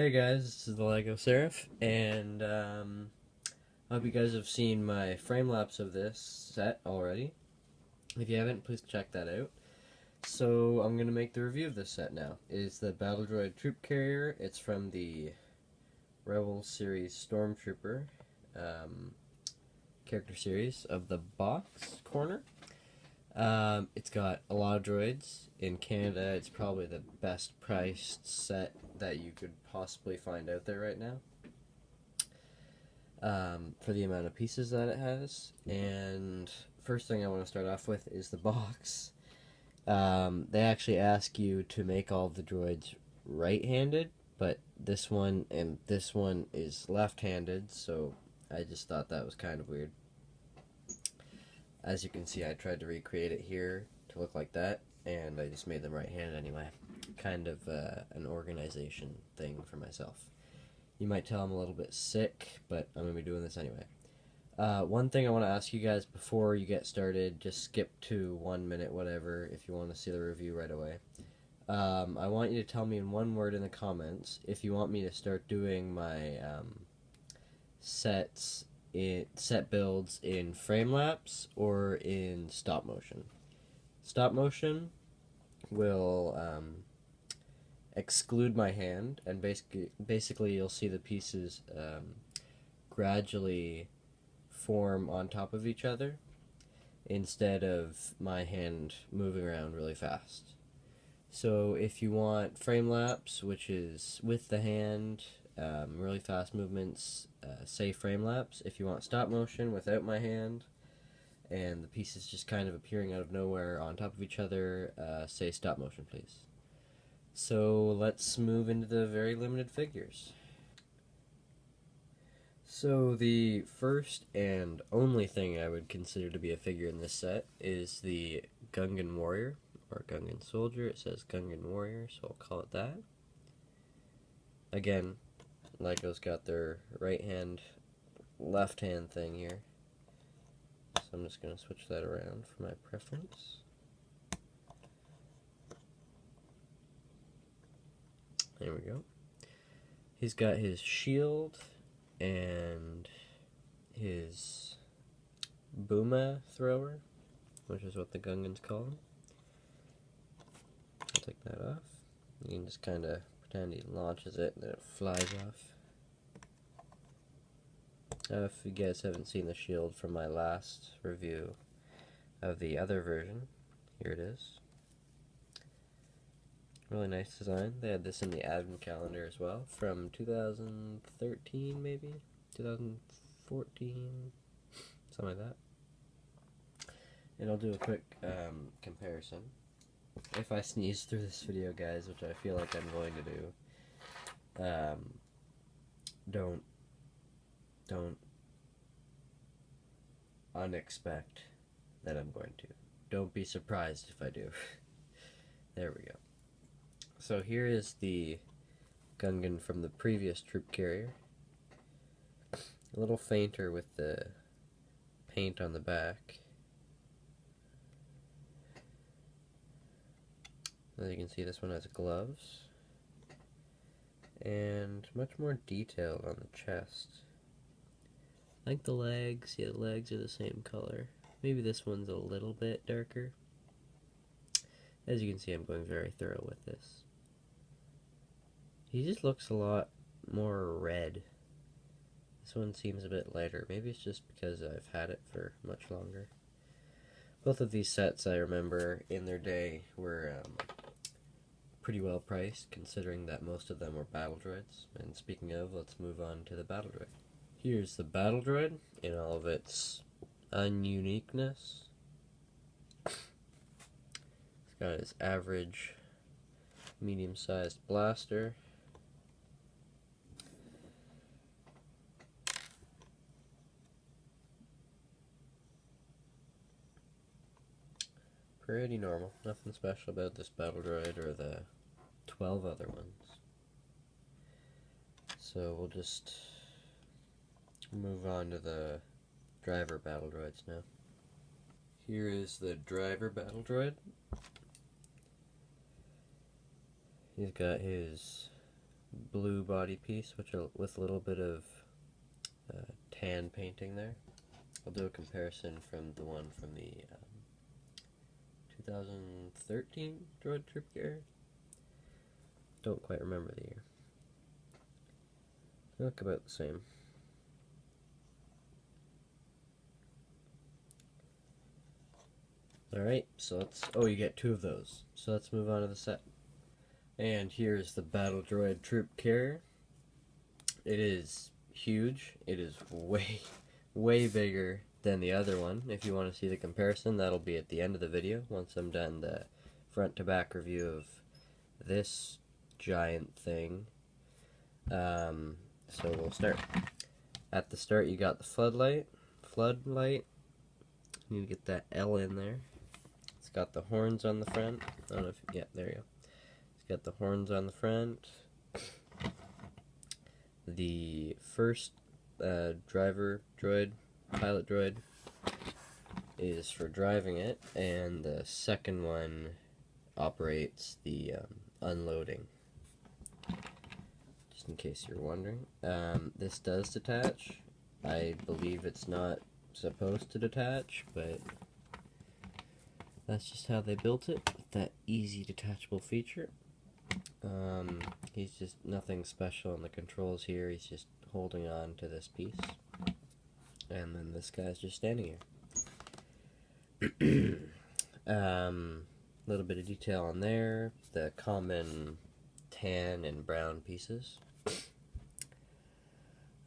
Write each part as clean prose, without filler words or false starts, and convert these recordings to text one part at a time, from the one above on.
Hey guys, this is the Lego Seraph, and I hope you guys have seen my frame lapse of this set already. If you haven't, please check that out. So I'm gonna make the review of this set now. It's the Battle Droid Troop Carrier. It's from the Rebel Series Stormtrooper character series of the box corner. It's got a lot of droids. In Canada, it's probably the best priced set that you could possibly find out there right now, for the amount of pieces that it has. And first thing I want to start off with is the box. They actually ask you to make all the droids right-handed, but this one and this one is left-handed, so I just thought that was kind of weird. As you can see, I tried to recreate it here to look like that, and I just made them right-handed anyway. Kind of an organization thing for myself. You might tell I'm a little bit sick, but I'm going to be doing this anyway. One thing I want to ask you guys before you get started, just skip to 1 minute, whatever, if you want to see the review right away. I want you to tell me in one word in the comments if you want me to start doing my set builds in framelapse or in stop motion. Stop motion will exclude my hand, and basically you'll see the pieces gradually form on top of each other instead of my hand moving around really fast. So if you want frame lapse, which is with the hand, really fast movements, say frame lapse. If you want stop motion without my hand and the pieces just kind of appearing out of nowhere on top of each other, say stop motion, please. So let's move into the very limited figures. So the first and only thing I would consider to be a figure in this set is the Gungan Warrior, or Gungan Soldier. It says Gungan Warrior, so I'll call it that. Again, Lego's got their right hand, left hand thing here. So I'm just going to switch that around for my preference. There we go. He's got his shield and his Booma thrower, which is what the Gungans call him. I'll take that off. You can just kind of pretend he launches it and then it flies off. If you guys haven't seen the shield from my last review of the other version, here it is. Really nice design. They had this in the advent calendar as well, from 2013 maybe? 2014? Something like that. And I'll do a quick comparison. If I sneeze through this video, guys, which I feel like I'm going to do, don't unexpect that I'm going to. Don't be surprised if I do. There we go. So here is the Gungan from the previous troop carrier. A little fainter with the paint on the back. As you can see, this one has gloves. And much more detail on the chest. I like the legs. Yeah, the legs are the same color. Maybe this one's a little bit darker. As you can see, I'm going very thorough with this. He just looks a lot more red. This one seems a bit lighter. Maybe it's just because I've had it for much longer. Both of these sets, I remember, in their day were pretty well priced, considering that most of them were battle droids. And speaking of, let's move on to the battle droid. Here's the battle droid in all of its ununiqueness. It's got his average medium-sized blaster. Pretty normal. Nothing special about this battle droid or the 12 other ones. So we'll just move on to the driver battle droids now. Here is the driver battle droid. He's got his blue body piece, with a little bit of tan painting there. I'll do a comparison from the one from the 2013 Droid Troop Carrier. Don't quite remember the year. They look about the same. Alright, so let's... Oh, you get 2 of those. So let's move on to the set. And here's the Battle Droid Troop Carrier. It is huge. It is way bigger than the other one. If you want to see the comparison, that'll be at the end of the video, once I'm done the front to back review of this giant thing. So we'll start. At the start, you got the floodlight. You need to get that L in there. It's got the horns on the front. I don't know if, yeah, there you go. It's got the horns on the front. The first pilot droid, is for driving it, and the second one operates the unloading. Just in case you're wondering. This does detach. I believe it's not supposed to detach, but that's just how they built it, with that easy detachable feature. He's just nothing special in the controls here. He's just holding on to this piece, and then this guy's just standing here. Little bit of detail on there, the common tan and brown pieces.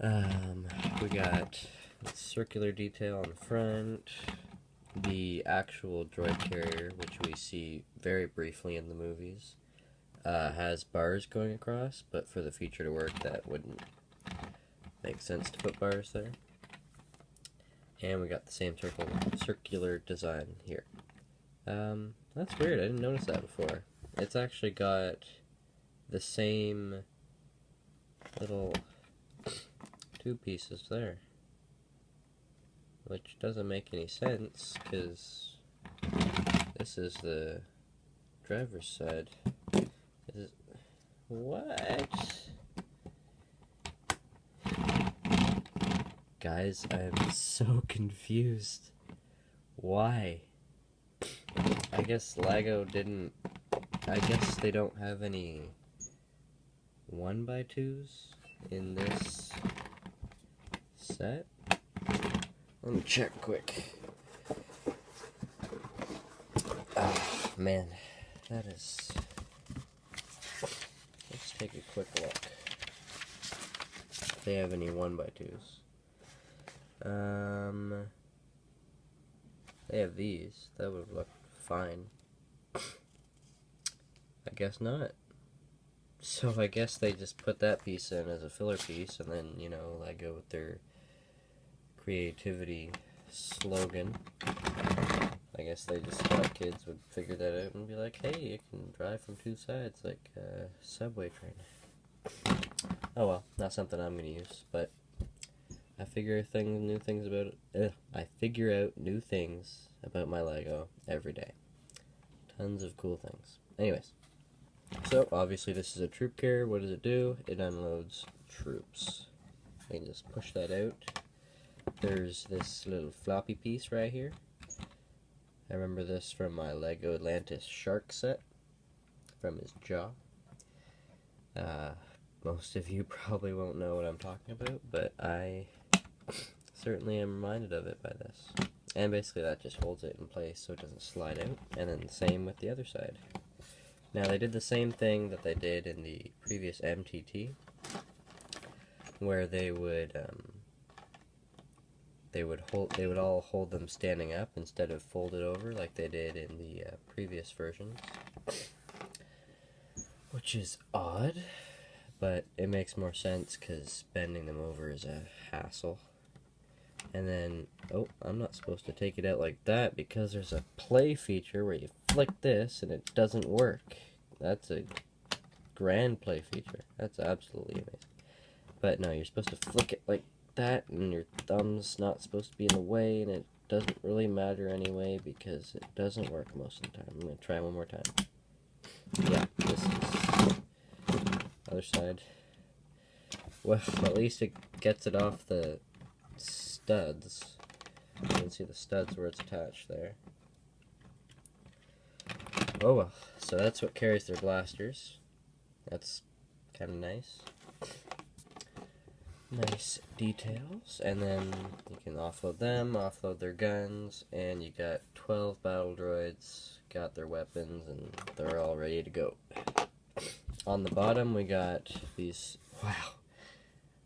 We got circular detail on the front. The actual droid carrier, which we see very briefly in the movies, has bars going across, but for the feature to work, that wouldn't make sense to put bars there. And we got the same circular design here. That's weird, I didn't notice that before. It's actually got the same little 2 pieces there, which doesn't make any sense, because this is the driver's side. What? Guys, I'm so confused. Why? I guess LEGO didn't... I guess they don't have any 1x2s in this set? Let me check quick. Oh, man. That is... Let's take a quick look. If they have any 1x2s. They have these. That would look fine. I guess not. So I guess they just put that piece in as a filler piece, and then, you know, LEGO with their creativity slogan. I guess they just thought kids would figure that out and be like, hey, you can drive from 2 sides like a subway train. Oh well, not something I'm gonna use, but I figure new things about it. I figure out new things about my LEGO every day. Tons of cool things. Anyways, so obviously this is a troop carrier. What does it do? It unloads troops. I can just push that out. There's this little floppy piece right here. I remember this from my LEGO Atlantis shark set, from his jaw. Most of you probably won't know what I'm talking about, but I certainly am reminded of it by this. And basically that just holds it in place so it doesn't slide out, and then the same with the other side. Now they did the same thing that they did in the previous MTT, where they would all hold them standing up instead of folded over like they did in the previous versions, which is odd, but it makes more sense because bending them over is a hassle. And then, oh, I'm not supposed to take it out like that because there's a play feature where you flick this and it doesn't work. That's a grand play feature. That's absolutely amazing. But no, you're supposed to flick it like that, and your thumb's not supposed to be in the way, and it doesn't really matter anyway because it doesn't work most of the time. I'm going to try one more time. Yeah, this is Other side. Well, at least it gets it off the studs. You can see the studs where it's attached there. Oh well, so that's what carries their blasters. That's kind of nice. Nice details. And then you can offload them, offload their guns, and you got 12 battle droids, got their weapons, and they're all ready to go. On the bottom we got these, wow,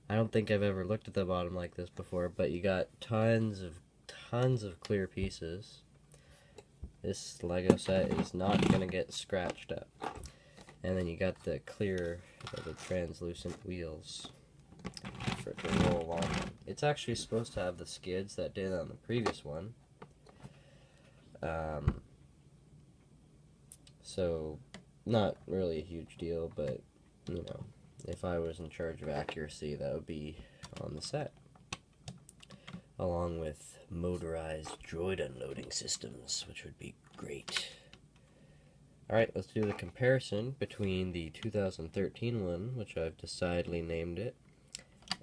I don't think I've ever looked at the bottom like this before, but you got tons of clear pieces. This Lego set is not going to get scratched up. And then you got the clear, the translucent wheels for it to roll along. It's actually supposed to have the skids that did on the previous one. So, not really a huge deal, but, you know, if I was in charge of accuracy, that would be on the set. Along with motorized droid unloading systems, which would be great. Alright, let's do the comparison between the 2013 one, which I've decidedly named it,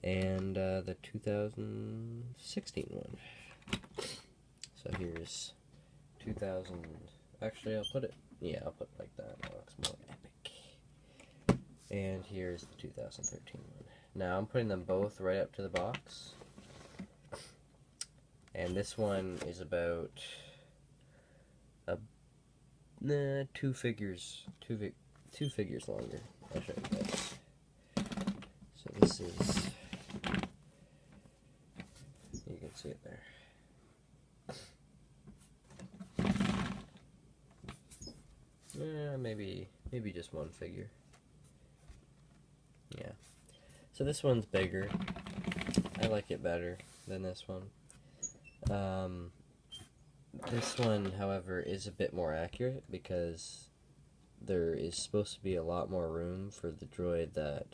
and the 2016 one. So here's 2000, actually I'll put it like that, that looks more epic. And here's the 2013 one. Now I'm putting them both right up to the box. And this one is about two figures longer. I'll show you guys. So this is, you can see it there. Maybe just one figure. Yeah. So this one's bigger. I like it better than this one. This one, however, is a bit more accurate because there is supposed to be a lot more room for the droid that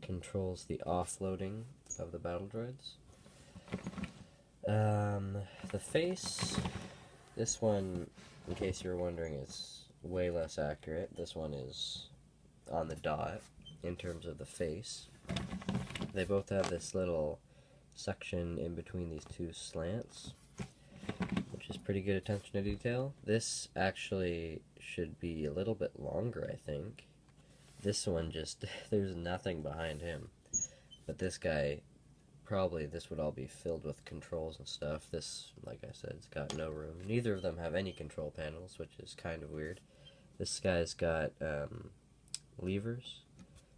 controls the offloading of the battle droids. The face, this one, in case you were wondering, is way less accurate. This one is on the dot in terms of the face. They both have this little section in between these two slants, which is pretty good attention to detail. This actually should be a little bit longer, I think. This one just, there's nothing behind him. But this guy, probably this would all be filled with controls and stuff. This, like I said, it's got no room. Neither of them have any control panels, which is kind of weird. This guy's got levers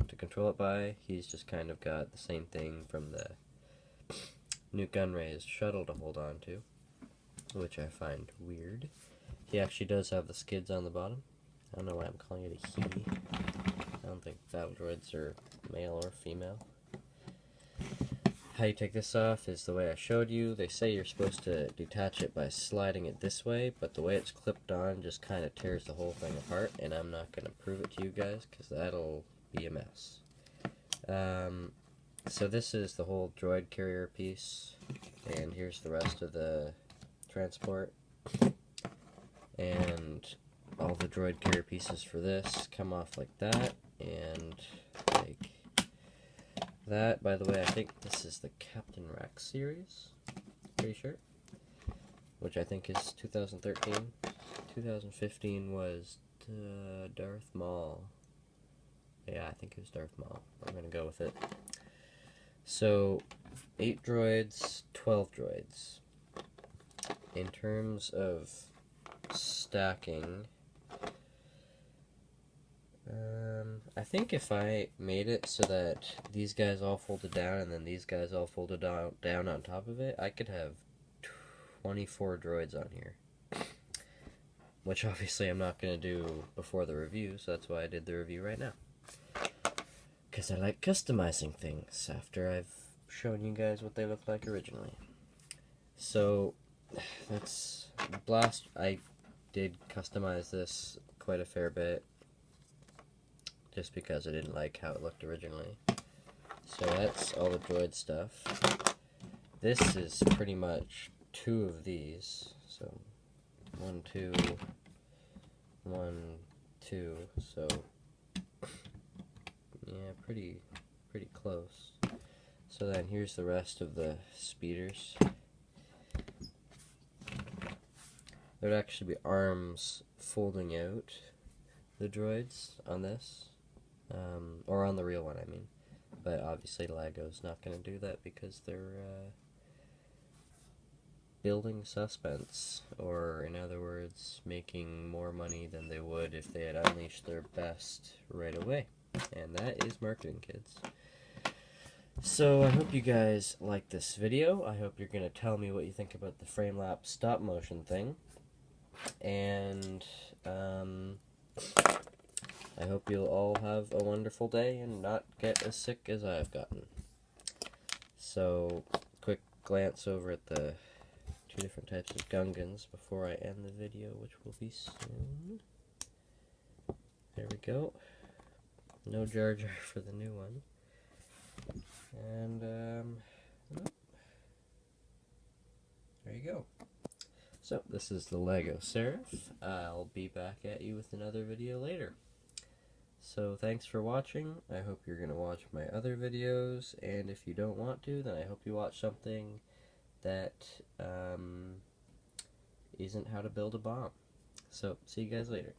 to control it by. He's just kind of got the same thing from the Newt Gunray's shuttle to hold on to, which I find weird. He actually does have the skids on the bottom. I don't know why I'm calling it a he. I don't think battle droids are male or female. How you take this off is the way I showed you. They say you're supposed to detach it by sliding it this way, but the way it's clipped on just kind of tears the whole thing apart, and I'm not going to prove it to you guys because that'll be a mess. So this is the whole droid carrier piece, and here's the rest of the transport. And all the droid carrier pieces for this come off like that, and like that. By the way, I think this is the Captain Rex series, pretty sure, which I think is 2013. 2015 was Darth Maul. Yeah, I think it was Darth Maul. I'm going to go with it. So, 8 droids, 12 droids. In terms of stacking, I think if I made it so that these guys all folded down and then these guys all folded down on top of it, I could have 24 droids on here. Which obviously I'm not going to do before the review, so that's why I did the review right now. Because I like customizing things after I've shown you guys what they look like originally. So, that's Blast. I did customize this quite a fair bit, just because I didn't like how it looked originally. So that's all the droid stuff. This is pretty much 2 of these. So, 1, 2, 1, 2, so... Yeah, pretty close. So then here's the rest of the speeders. There'd actually be arms folding out the droids on this, or on the real one, I mean. But obviously Lego's not going to do that because they're building suspense, or in other words, making more money than they would if they had unleashed their best right away. And that is marketing, kids. So I hope you guys like this video. I hope you're going to tell me what you think about the frame-lapse stop-motion thing. And I hope you'll all have a wonderful day and not get as sick as I've gotten. So, quick glance over at the two different types of Gungans before I end the video, which will be soon. There we go. No Jar Jar for the new one. And, there you go. So, this is the Lego Seraph. I'll be back at you with another video later. So, thanks for watching. I hope you're going to watch my other videos, and if you don't want to, then I hope you watch something that isn't how to build a bomb. So, see you guys later.